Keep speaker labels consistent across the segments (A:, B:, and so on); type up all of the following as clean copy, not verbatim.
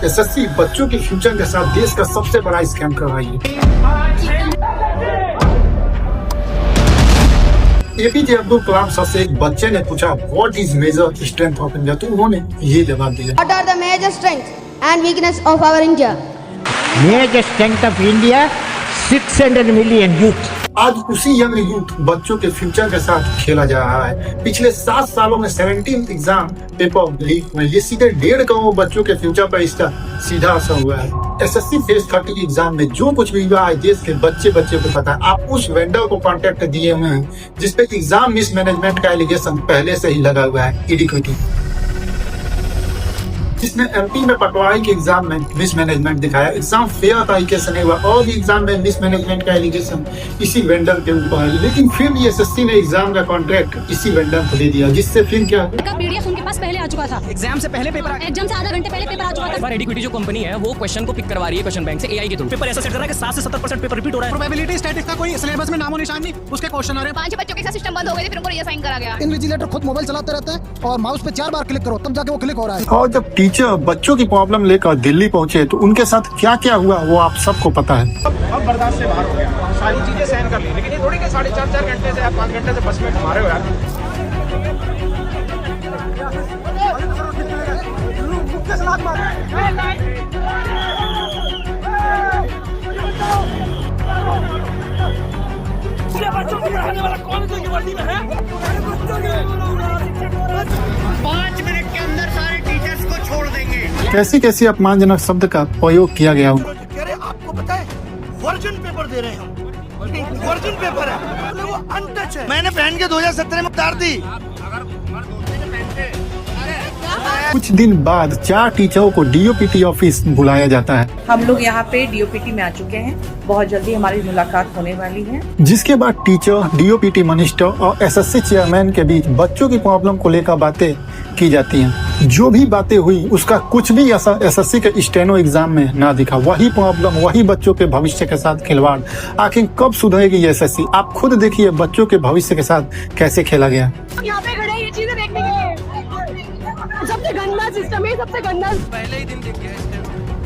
A: SSC बच्चों के future के साथ देश का सबसे बड़ा स्कैम कर रही है। एपीजे अब्दुल कलाम सर से एक बच्चे ने पूछा what is major strength of India, तो उन्होंने ये जवाब दिया।
B: What are the major strengths and weakness of our India?
C: Major strength of India, 600 million youth.
A: आज उसी यंग यूथ बच्चों के फ्यूचर के साथ खेला जा रहा है। पिछले 7 सालों में 17 एग्जाम पेपर लीक हुए, ये सीधे 1.5 करोड़ बच्चों के फ्यूचर पर इसका सीधा असर हुआ है। एसएससी फेज 30 एग्जाम में जो कुछ भी हुआ है देश के बच्चे को पता है। आप उस वेंडर को कॉन्टेक्ट दिए हुए हैं जिसपे एग्जाम मिसमैनेजमेंट का एलिगेशन पहले से ही लगा हुआ है, इडिक्विटी, जिसने एमपी में पटवारी के एग्जाम में मिसमैनेजमेंट दिखाया। एग्जाम फेयर तरीके से नहीं हुआ और भी एग्जाम में मिसमैनेजमेंट का एलिगेशन इसी वेंडर के ऊपर है, लेकिन फिर भी एसएससी ने एग्जाम का कॉन्ट्रैक्ट इसी वेंडर को दे दिया, जिससे फिर क्या
D: पीडीएफ उनके पास पहले आ चुका था।
E: एग्जाम से पहले पेपर
D: एग्जाम से आधा घंटे पहले पेपर आ चुका था।
E: एडिक्विटी जो कंपनी है वो क्वेश्चन को पिक करवा रही है क्वेश्चन बैंक से एआई के थ्रू। पेपर ऐसा सेट कर रहा है कि 7 से 70% पेपर रिपीट हो रहा है।
F: प्रोबेबिलिटी स्टैटिस्टिक्स का कोई सिलेबस में नामो निशान नहीं, उसके क्वेश्चन आ रहे हैं।
D: 5 बच्चों के साथ सिस्टम बंद हो गए थे, फिर उनको रीअसाइन करा गया।
F: इन्विजिलेटर खुद मोबाइल चलाते रहते हैं और माउस पे 4 बार क्लिक करो तब जाके वो क्लिक हो रहा है।
A: और जब टीचर बच्चों की प्रॉब्लम लेकर दिल्ली पहुंचे तो उनके साथ क्या क्या हुआ वो आप सबको पता है।
G: अब बर्दाश्त से बाहर हो गया, सारी चीजें सहन कर ली, लेकिन ये थोड़ी कि 4.5 घंटे से या 5 घंटे से बस में घुमा रहे हो यार।
H: बच्चों को पढ़ाने वाला कौन है जो वर्दी में है? 5 मिनट के अंदर सारे टीचर्स को छोड़ देंगे।
A: कैसी कैसी अपमानजनक शब्द का प्रयोग किया गया।
H: आपको पता है वर्जिन पेपर दे रहे हैं हम, वर्जिन पेपर है, वो अनटच है। मैंने पहन के 2017 में उतार दी।
A: कुछ दिन बाद 4 टीचरों को डीओपीटी ऑफिस बुलाया जाता है।
I: हम लोग यहाँ पे डीओपीटी में आ चुके हैं, बहुत जल्दी हमारी मुलाकात होने वाली है।
A: जिसके बाद टीचर, डीओपीटी मिनिस्टर और एसएससी चेयरमैन के बीच बच्चों की प्रॉब्लम को लेकर बातें की जाती हैं। जो भी बातें हुई उसका कुछ भी असर एसएससी के स्टेनो एग्जाम में ना दिखा। वही प्रॉब्लम, वही बच्चों के भविष्य के साथ खिलवाड़। आखिर कब सुधरेगी एसएससी? आप खुद देखिए बच्चों के भविष्य के साथ कैसे खेला गया।
D: यहाँ पे खड़े ये चीजें देखने के लिए सबसे गंदा सिस्टम है, सबसे गंदा।
H: पहले ही दिन दिख गया।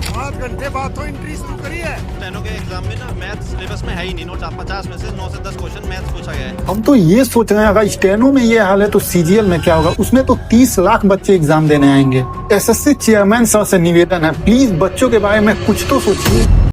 H: 5 घंटे बाद तो एंट्री शुरू करी है।
J: स्टेनो के एग्जाम में ना मैथ सिलेबस में है ही नहीं। 50 में से 9 से 10 क्वेश्चन मैथ पूछा गया है।
A: हम तो ये सोच रहे हैं अगर स्टेनो में ये हाल है तो सीजीएल में क्या होगा। उसमें तो 30 लाख बच्चे एग्जाम देने आएंगे। एसएससी चेयरमैन सर से निवेदन है, प्लीज बच्चों के बारे में कुछ तो सोचिए।